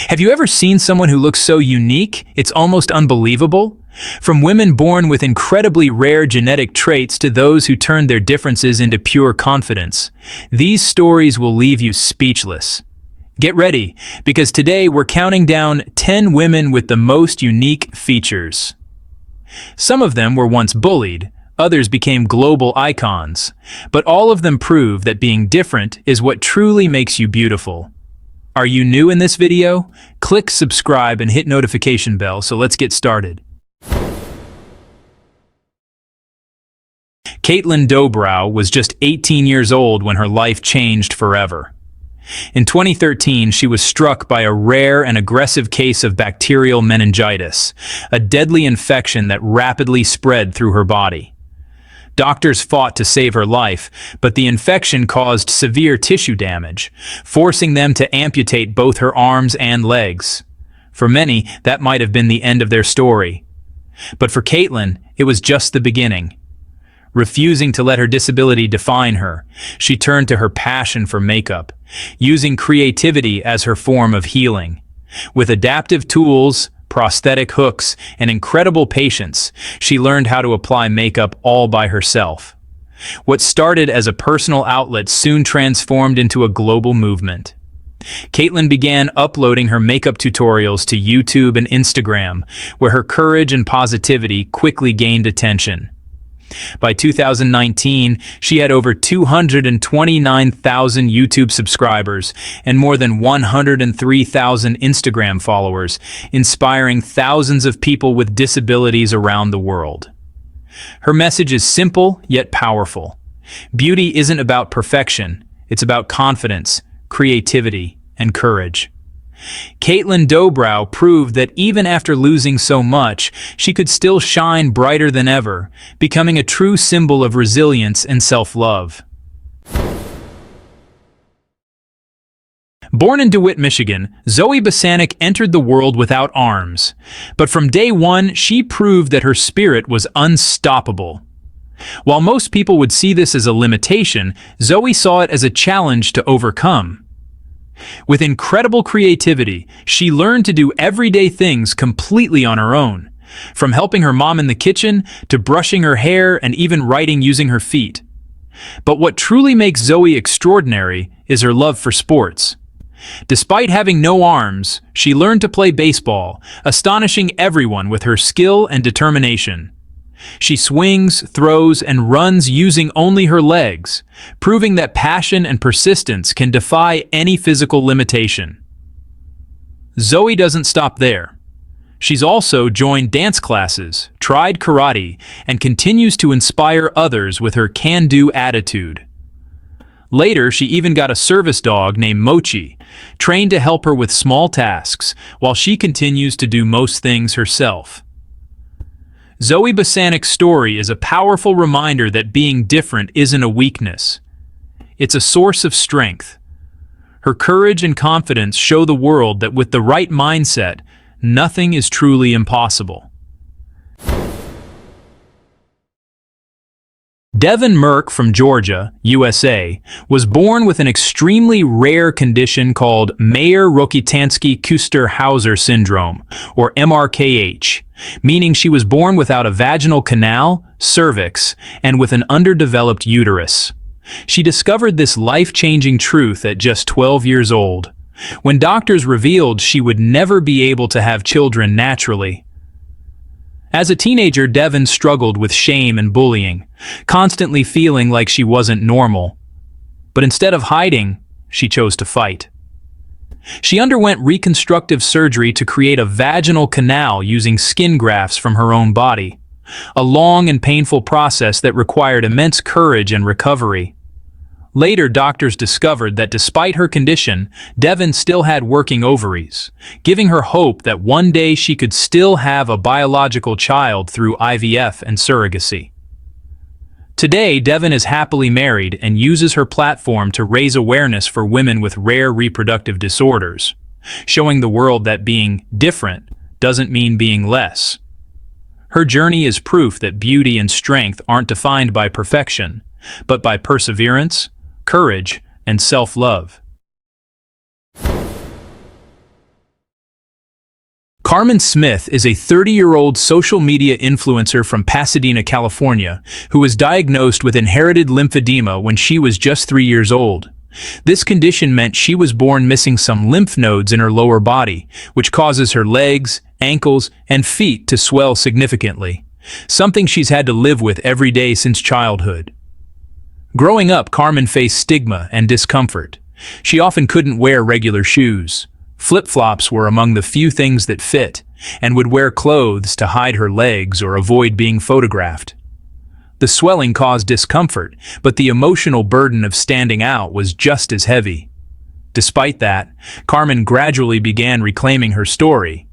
Have you ever seen someone who looks so unique, it's almost unbelievable? From women born with incredibly rare genetic traits to those who turned their differences into pure confidence, these stories will leave you speechless. Get ready, because today we're counting down 10 women with the most unique features. Some of them were once bullied, others became global icons, but all of them prove that being different is what truly makes you beautiful. Are you new in this video? Click subscribe and hit notification bell, so let's get started. Caitlin Dobrow was just 18 years old when her life changed forever. In 2013, she was struck by a rare and aggressive case of bacterial meningitis, a deadly infection that rapidly spread through her body. Doctors fought to save her life, but the infection caused severe tissue damage, forcing them to amputate both her arms and legs. For many, that might have been the end of their story. But for Caitlin, it was just the beginning. Refusing to let her disability define her, she turned to her passion for makeup, using creativity as her form of healing. With adaptive tools, prosthetic hooks, and incredible patience, she learned how to apply makeup all by herself. What started as a personal outlet soon transformed into a global movement. Caitlin began uploading her makeup tutorials to YouTube and Instagram, where her courage and positivity quickly gained attention. By 2019, she had over 229,000 YouTube subscribers and more than 103,000 Instagram followers, inspiring thousands of people with disabilities around the world. Her message is simple yet powerful. Beauty isn't about perfection, it's about confidence, creativity, and courage. Caitlin Dobrow proved that even after losing so much, she could still shine brighter than ever, becoming a true symbol of resilience and self-love. Born in DeWitt, Michigan, Zoe Bosanic entered the world without arms, but from day one, she proved that her spirit was unstoppable. While most people would see this as a limitation, Zoe saw it as a challenge to overcome. With incredible creativity, she learned to do everyday things completely on her own, from helping her mom in the kitchen to brushing her hair and even writing using her feet. But what truly makes Zoe extraordinary is her love for sports. Despite having no arms, she learned to play baseball, astonishing everyone with her skill and determination. She swings, throws, and runs using only her legs, proving that passion and persistence can defy any physical limitation. Zoe doesn't stop there. She's also joined dance classes, tried karate, and continues to inspire others with her can-do attitude. Later, she even got a service dog named Mochi, trained to help her with small tasks, while she continues to do most things herself. Zoe Bosanic's story is a powerful reminder that being different isn't a weakness. It's a source of strength. Her courage and confidence show the world that with the right mindset, nothing is truly impossible. Devin Merck from Georgia, USA, was born with an extremely rare condition called Mayer-Rokitansky-Kuster-Hauser syndrome, or MRKH, meaning she was born without a vaginal canal, cervix, and with an underdeveloped uterus. She discovered this life-changing truth at just 12 years old, when doctors revealed she would never be able to have children naturally. As a teenager, Devin struggled with shame and bullying, constantly feeling like she wasn't normal. But instead of hiding, she chose to fight. She underwent reconstructive surgery to create a vaginal canal using skin grafts from her own body, a long and painful process that required immense courage and recovery. Later, doctors discovered that despite her condition, Devin still had working ovaries, giving her hope that one day she could still have a biological child through IVF and surrogacy. Today, Devin is happily married and uses her platform to raise awareness for women with rare reproductive disorders, showing the world that being different doesn't mean being less. Her journey is proof that beauty and strength aren't defined by perfection, but by perseverance, courage, and self-love. Carmen Smith is a 30-year-old social media influencer from Pasadena, California, who was diagnosed with inherited lymphedema when she was just 3 years old. This condition meant she was born missing some lymph nodes in her lower body, which causes her legs, ankles, and feet to swell significantly, something she's had to live with every day since childhood. Growing up, Carmen faced stigma and discomfort. She often couldn't wear regular shoes. Flip-flops were among the few things that fit, and would wear clothes to hide her legs or avoid being photographed. The swelling caused discomfort, but the emotional burden of standing out was just as heavy. Despite that, Carmen gradually began reclaiming her story.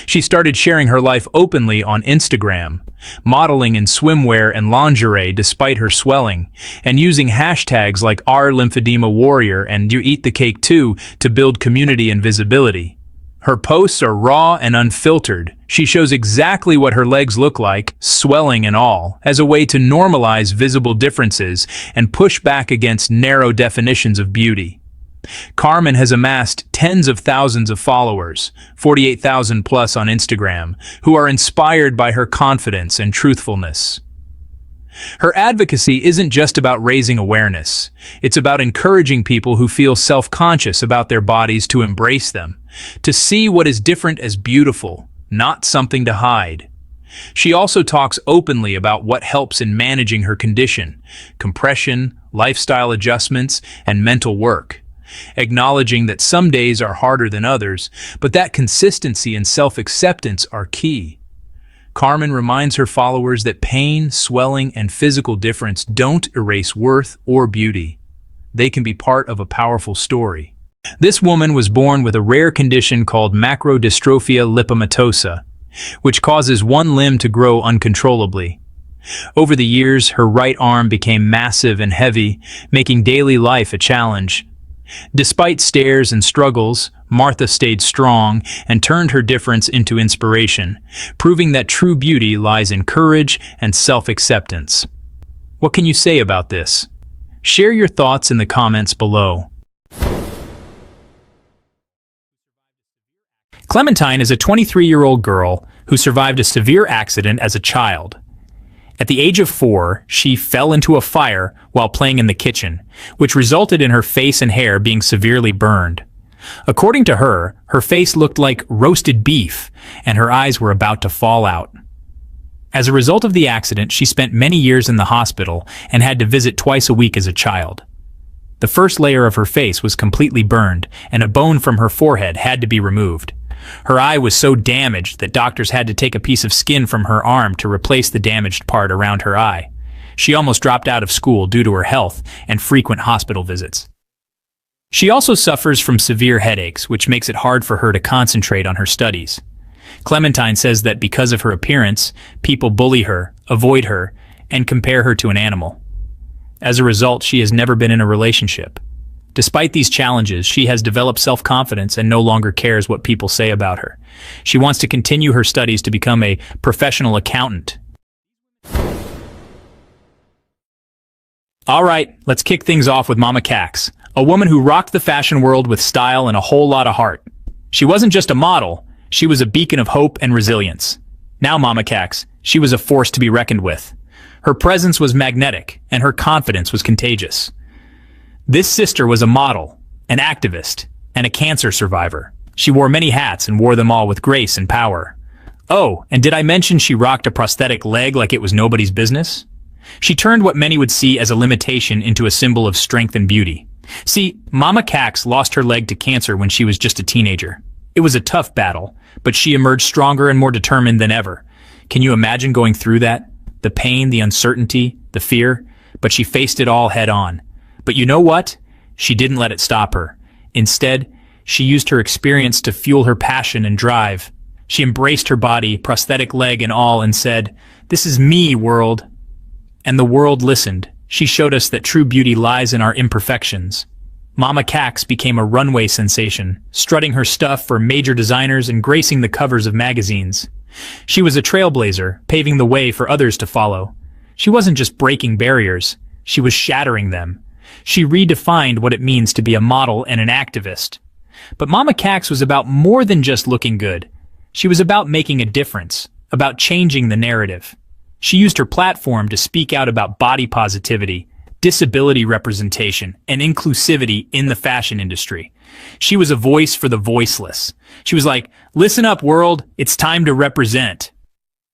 She started sharing her life openly on Instagram, modeling in swimwear and lingerie despite her swelling, and using hashtags like #OurLymphedemaWarrior and YouEatTheCake2 to build community and visibility. Her posts are raw and unfiltered. She shows exactly what her legs look like, swelling and all, as a way to normalize visible differences and push back against narrow definitions of beauty. Carmen has amassed tens of thousands of followers, 48,000 plus on Instagram, who are inspired by her confidence and truthfulness. Her advocacy isn't just about raising awareness. It's about encouraging people who feel self-conscious about their bodies to embrace them, to see what is different as beautiful, not something to hide. She also talks openly about what helps in managing her condition: compression, lifestyle adjustments, and mental work, acknowledging that some days are harder than others, but that consistency and self-acceptance are key. Carmen reminds her followers that pain, swelling, and physical difference don't erase worth or beauty. They can be part of a powerful story. This woman was born with a rare condition called macrodystrophia lipomatosa, which causes one limb to grow uncontrollably. Over the years, her right arm became massive and heavy, making daily life a challenge. Despite stares and struggles, Martha stayed strong and turned her difference into inspiration, proving that true beauty lies in courage and self-acceptance. What can you say about this? Share your thoughts in the comments below. Clementine is a 23-year-old girl who survived a severe accident as a child. At the age of 4, she fell into a fire while playing in the kitchen, which resulted in her face and hair being severely burned. According to her, her face looked like roasted beef, and her eyes were about to fall out. As a result of the accident, she spent many years in the hospital and had to visit twice a week as a child. The first layer of her face was completely burned, and a bone from her forehead had to be removed. Her eye was so damaged that doctors had to take a piece of skin from her arm to replace the damaged part around her eye. She almost dropped out of school due to her health and frequent hospital visits. She also suffers from severe headaches, which makes it hard for her to concentrate on her studies. Clementine says that because of her appearance, people bully her, avoid her, and compare her to an animal. As a result, she has never been in a relationship. Despite these challenges, she has developed self-confidence and no longer cares what people say about her. She wants to continue her studies to become a professional accountant. Alright, let's kick things off with Mama Cax, a woman who rocked the fashion world with style and a whole lot of heart. She wasn't just a model, she was a beacon of hope and resilience. Now Mama Cax, she was a force to be reckoned with. Her presence was magnetic, and her confidence was contagious. This sister was a model, an activist, and a cancer survivor. She wore many hats and wore them all with grace and power. Oh, and did I mention she rocked a prosthetic leg like it was nobody's business? She turned what many would see as a limitation into a symbol of strength and beauty. See, Mama Cax lost her leg to cancer when she was just a teenager. It was a tough battle, but she emerged stronger and more determined than ever. Can you imagine going through that? The pain, the uncertainty, the fear, but she faced it all head on. But you know what? She didn't let it stop her. Instead, she used her experience to fuel her passion and drive. She embraced her body, prosthetic leg and all, and said, "This is me, world." And the world listened. She showed us that true beauty lies in our imperfections. Mama Cax became a runway sensation, strutting her stuff for major designers and gracing the covers of magazines. She was a trailblazer, paving the way for others to follow. She wasn't just breaking barriers, she was shattering them. She redefined what it means to be a model and an activist. But Mama Cax was about more than just looking good. She was about making a difference, about changing the narrative. She used her platform to speak out about body positivity, disability representation, and inclusivity in the fashion industry. She was a voice for the voiceless. She was like, "Listen up, world, it's time to represent."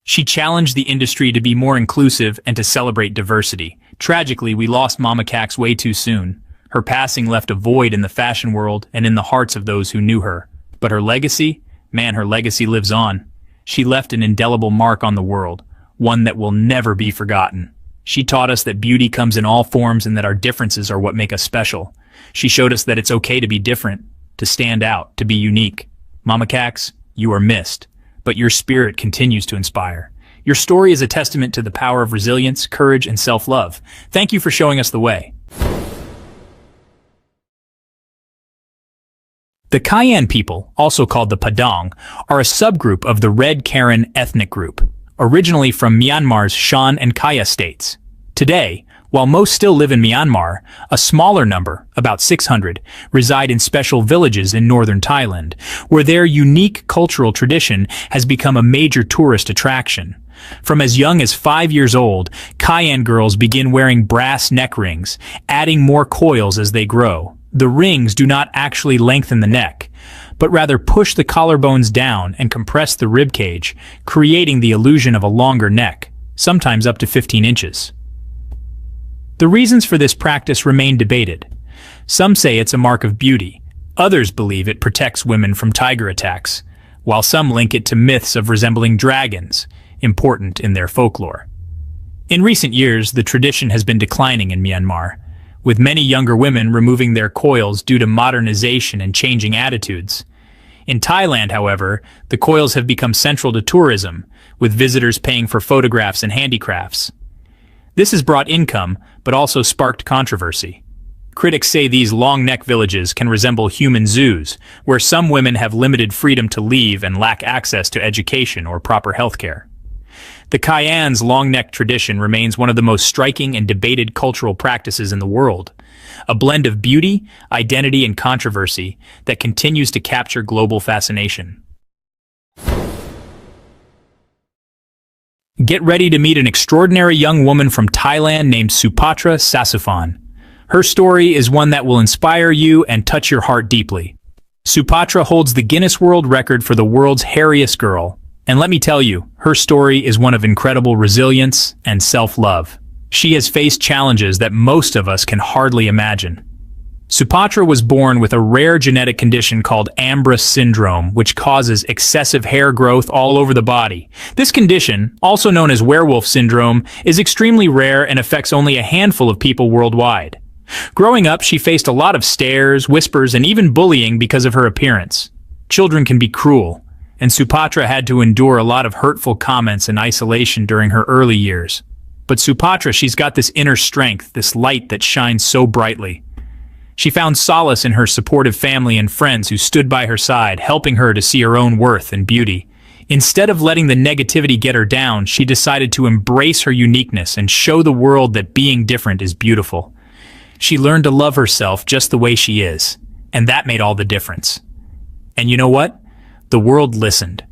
She challenged the industry to be more inclusive and to celebrate diversity. Tragically, we lost Mama Cax way too soon. Her passing left a void in the fashion world and in the hearts of those who knew her. But her legacy? Man, her legacy lives on. She left an indelible mark on the world, one that will never be forgotten. She taught us that beauty comes in all forms and that our differences are what make us special. She showed us that it's okay to be different, to stand out, to be unique. Mama Cax, you are missed, but your spirit continues to inspire. Your story is a testament to the power of resilience, courage, and self-love. Thank you for showing us the way. The Kayan people, also called the Padang, are a subgroup of the Red Karen ethnic group, originally from Myanmar's Shan and Kaya states. Today, while most still live in Myanmar, a smaller number, about 600, reside in special villages in northern Thailand, where their unique cultural tradition has become a major tourist attraction. From as young as 5 years old, Kayan girls begin wearing brass neck rings, adding more coils as they grow. The rings do not actually lengthen the neck, but rather push the collarbones down and compress the rib cage, creating the illusion of a longer neck, sometimes up to 15 inches. The reasons for this practice remain debated. Some say it's a mark of beauty. Others believe it protects women from tiger attacks, while some link it to myths of resembling dragons, important in their folklore. In recent years, the tradition has been declining in Myanmar, with many younger women removing their coils due to modernization and changing attitudes. In Thailand, however, the coils have become central to tourism, with visitors paying for photographs and handicrafts. This has brought income, but also sparked controversy. Critics say these long-neck villages can resemble human zoos, where some women have limited freedom to leave and lack access to education or proper health care. The Kayan's long-neck tradition remains one of the most striking and debated cultural practices in the world, a blend of beauty, identity, and controversy that continues to capture global fascination. Get ready to meet an extraordinary young woman from Thailand named Supatra Sasuphan. Her story is one that will inspire you and touch your heart deeply. Supatra holds the Guinness World Record for the world's hairiest girl. And let me tell you, her story is one of incredible resilience and self-love. She has faced challenges that most of us can hardly imagine. Supatra was born with a rare genetic condition called Ambrus syndrome, which causes excessive hair growth all over the body. This condition, also known as werewolf syndrome, is extremely rare and affects only a handful of people worldwide. Growing up, she faced a lot of stares, whispers, and even bullying because of her appearance. Children can be cruel, and Supatra had to endure a lot of hurtful comments and isolation during her early years. But Supatra, she's got this inner strength, this light that shines so brightly. She found solace in her supportive family and friends who stood by her side, helping her to see her own worth and beauty. Instead of letting the negativity get her down, she decided to embrace her uniqueness and show the world that being different is beautiful. She learned to love herself just the way she is, and that made all the difference. And you know what? The world listened.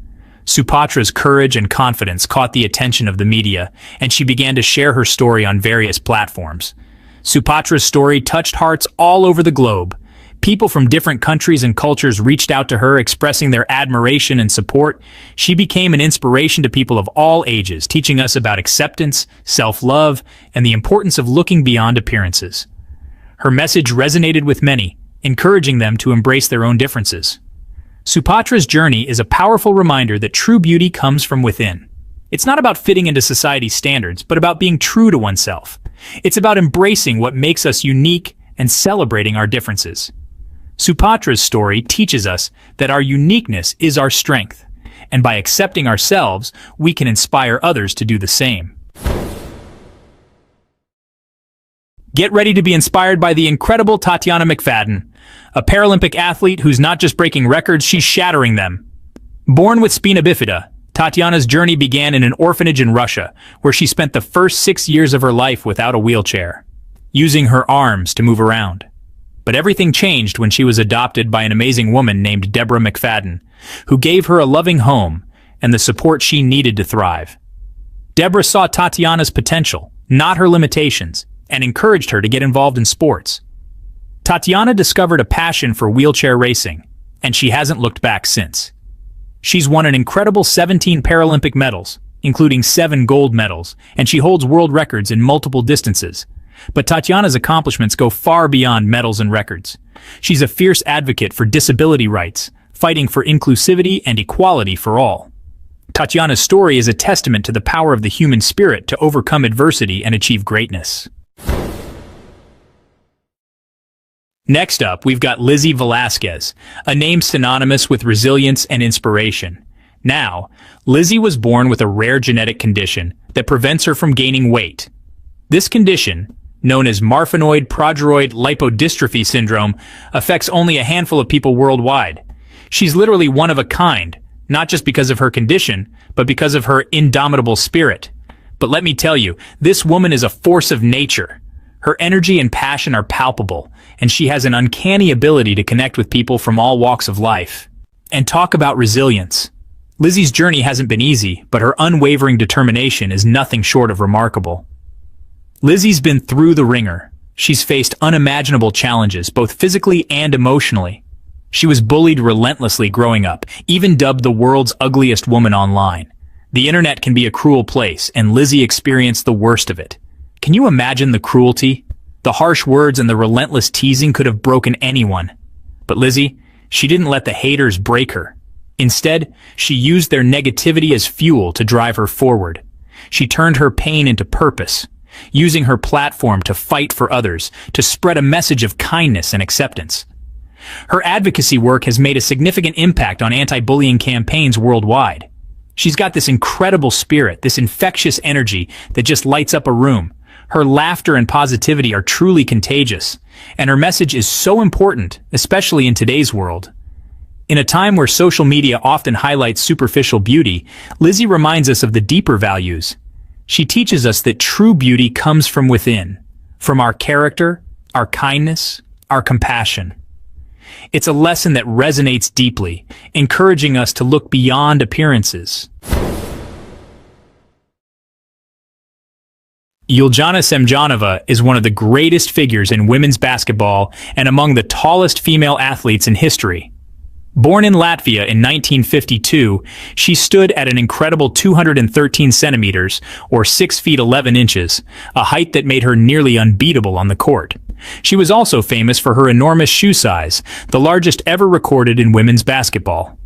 Supatra's courage and confidence caught the attention of the media, and she began to share her story on various platforms. Supatra's story touched hearts all over the globe. People from different countries and cultures reached out to her, expressing their admiration and support. She became an inspiration to people of all ages, teaching us about acceptance, self-love, and the importance of looking beyond appearances. Her message resonated with many, encouraging them to embrace their own differences. Supatra's journey is a powerful reminder that true beauty comes from within. It's not about fitting into society's standards, but about being true to oneself. It's about embracing what makes us unique and celebrating our differences. Supatra's story teaches us that our uniqueness is our strength, and by accepting ourselves, we can inspire others to do the same. Get ready to be inspired by the incredible Tatiana McFadden, a Paralympic athlete who's not just breaking records, she's shattering them. Born with spina bifida, Tatiana's journey began in an orphanage in Russia, where she spent the first 6 years of her life without a wheelchair, using her arms to move around. But everything changed when she was adopted by an amazing woman named Deborah McFadden, who gave her a loving home and the support she needed to thrive. Deborah saw Tatiana's potential, not her limitations, and encouraged her to get involved in sports. Tatiana discovered a passion for wheelchair racing, and she hasn't looked back since. She's won an incredible 17 Paralympic medals, including 7 gold medals, and she holds world records in multiple distances. But Tatiana's accomplishments go far beyond medals and records. She's a fierce advocate for disability rights, fighting for inclusivity and equality for all. Tatiana's story is a testament to the power of the human spirit to overcome adversity and achieve greatness. Next up, we've got Lizzie Velasquez, a name synonymous with resilience and inspiration. Now, Lizzie was born with a rare genetic condition that prevents her from gaining weight. This condition, known as Marfanoid progeroid lipodystrophy syndrome, affects only a handful of people worldwide. She's literally one of a kind, not just because of her condition, but because of her indomitable spirit. But let me tell you, this woman is a force of nature. Her energy and passion are palpable, and she has an uncanny ability to connect with people from all walks of life. And talk about resilience. Lizzie's journey hasn't been easy, but her unwavering determination is nothing short of remarkable. Lizzie's been through the ringer. She's faced unimaginable challenges, both physically and emotionally. She was bullied relentlessly growing up, even dubbed the world's ugliest woman online. The internet can be a cruel place, and Lizzie experienced the worst of it. Can you imagine the cruelty? The harsh words and the relentless teasing could have broken anyone. But Lizzie, she didn't let the haters break her. Instead, she used their negativity as fuel to drive her forward. She turned her pain into purpose, using her platform to fight for others, to spread a message of kindness and acceptance. Her advocacy work has made a significant impact on anti-bullying campaigns worldwide. She's got this incredible spirit, this infectious energy that just lights up a room. Her laughter and positivity are truly contagious, and her message is so important, especially in today's world. In a time where social media often highlights superficial beauty, Lizzie reminds us of the deeper values. She teaches us that true beauty comes from within, from our character, our kindness, our compassion. It's a lesson that resonates deeply, encouraging us to look beyond appearances. Yuljana Semjonova is one of the greatest figures in women's basketball and among the tallest female athletes in history. Born in Latvia in 1952, she stood at an incredible 213 centimeters, or 6 feet 11 inches, a height that made her nearly unbeatable on the court. She was also famous for her enormous shoe size, the largest ever recorded in women's basketball.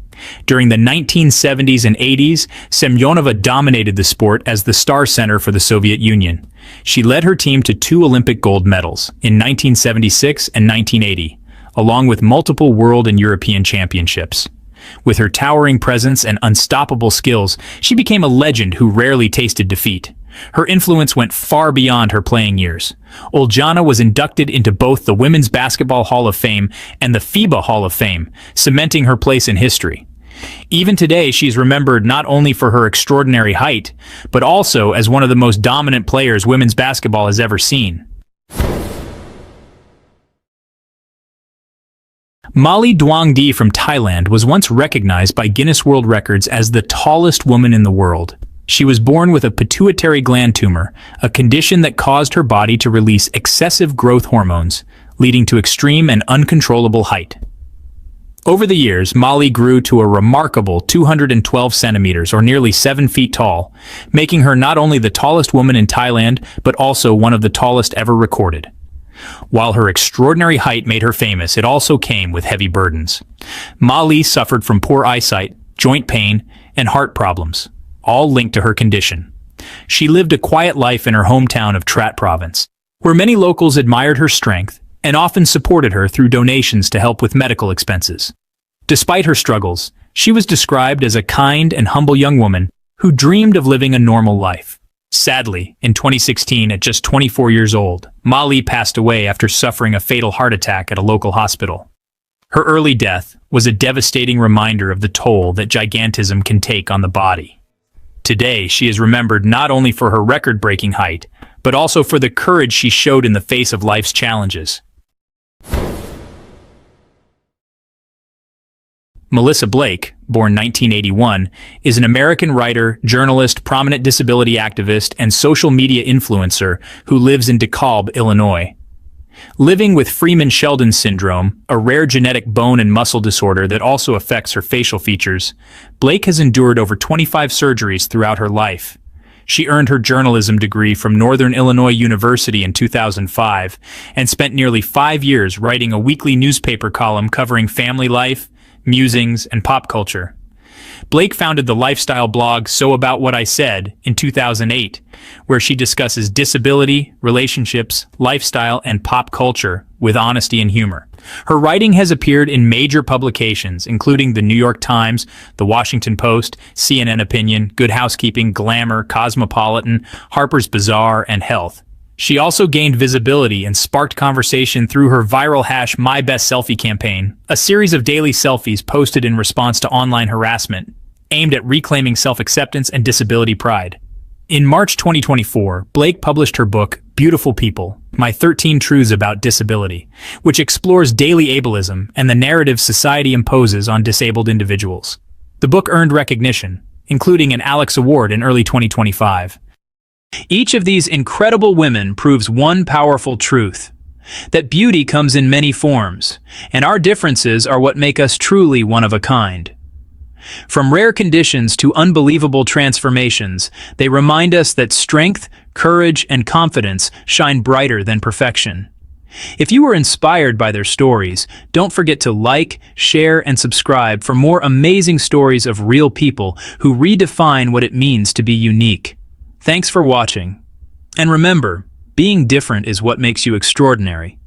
During the 1970s and 80s, Semyonova dominated the sport as the star center for the Soviet Union. She led her team to 2 Olympic gold medals in 1976 and 1980, along with multiple world and European championships. With her towering presence and unstoppable skills, she became a legend who rarely tasted defeat. Her influence went far beyond her playing years. Uljana was inducted into both the Women's Basketball Hall of Fame and the FIBA Hall of Fame, cementing her place in history. Even today, she's remembered not only for her extraordinary height, but also as one of the most dominant players women's basketball has ever seen. Molly Duongdi from Thailand was once recognized by Guinness World Records as the tallest woman in the world. She was born with a pituitary gland tumor, a condition that caused her body to release excessive growth hormones, leading to extreme and uncontrollable height. Over the years, Molly grew to a remarkable 212 centimeters, or nearly 7 feet tall, making her not only the tallest woman in Thailand, but also one of the tallest ever recorded. While her extraordinary height made her famous, it also came with heavy burdens. Molly suffered from poor eyesight, joint pain, and heart problems, all linked to her condition. She lived a quiet life in her hometown of Trat Province, where many locals admired her strength and often supported her through donations to help with medical expenses. Despite her struggles, she was described as a kind and humble young woman who dreamed of living a normal life. Sadly, in 2016, at just 24 years old, Molly passed away after suffering a fatal heart attack at a local hospital. Her early death was a devastating reminder of the toll that gigantism can take on the body. Today, she is remembered not only for her record-breaking height, but also for the courage she showed in the face of life's challenges. Melissa Blake, born 1981, is an American writer, journalist, prominent disability activist, and social media influencer who lives in DeKalb, Illinois. Living with Freeman-Sheldon syndrome, a rare genetic bone and muscle disorder that also affects her facial features, Blake has endured over 25 surgeries throughout her life. She earned her journalism degree from Northern Illinois University in 2005 and spent nearly 5 years writing a weekly newspaper column covering family life, musings, and pop culture. Blake founded the lifestyle blog So About What I Said in 2008, where she discusses disability, relationships, lifestyle, and pop culture with honesty and humor. Her writing has appeared in major publications, including the New York Times, the Washington Post, CNN Opinion, Good Housekeeping, Glamour, Cosmopolitan, Harper's Bazaar, and Health. She also gained visibility and sparked conversation through her viral #MyBestSelfie campaign, a series of daily selfies posted in response to online harassment, aimed at reclaiming self-acceptance and disability pride. In March 2024, Blake published her book, Beautiful People, My 13 Truths About Disability, which explores daily ableism and the narrative society imposes on disabled individuals. The book earned recognition, including an Alex Award in early 2025. Each of these incredible women proves one powerful truth: that beauty comes in many forms, and our differences are what make us truly one of a kind. From rare conditions to unbelievable transformations, they remind us that strength, courage, and confidence shine brighter than perfection. If you were inspired by their stories, don't forget to like, share, and subscribe for more amazing stories of real people who redefine what it means to be unique. Thanks for watching. And remember, being different is what makes you extraordinary.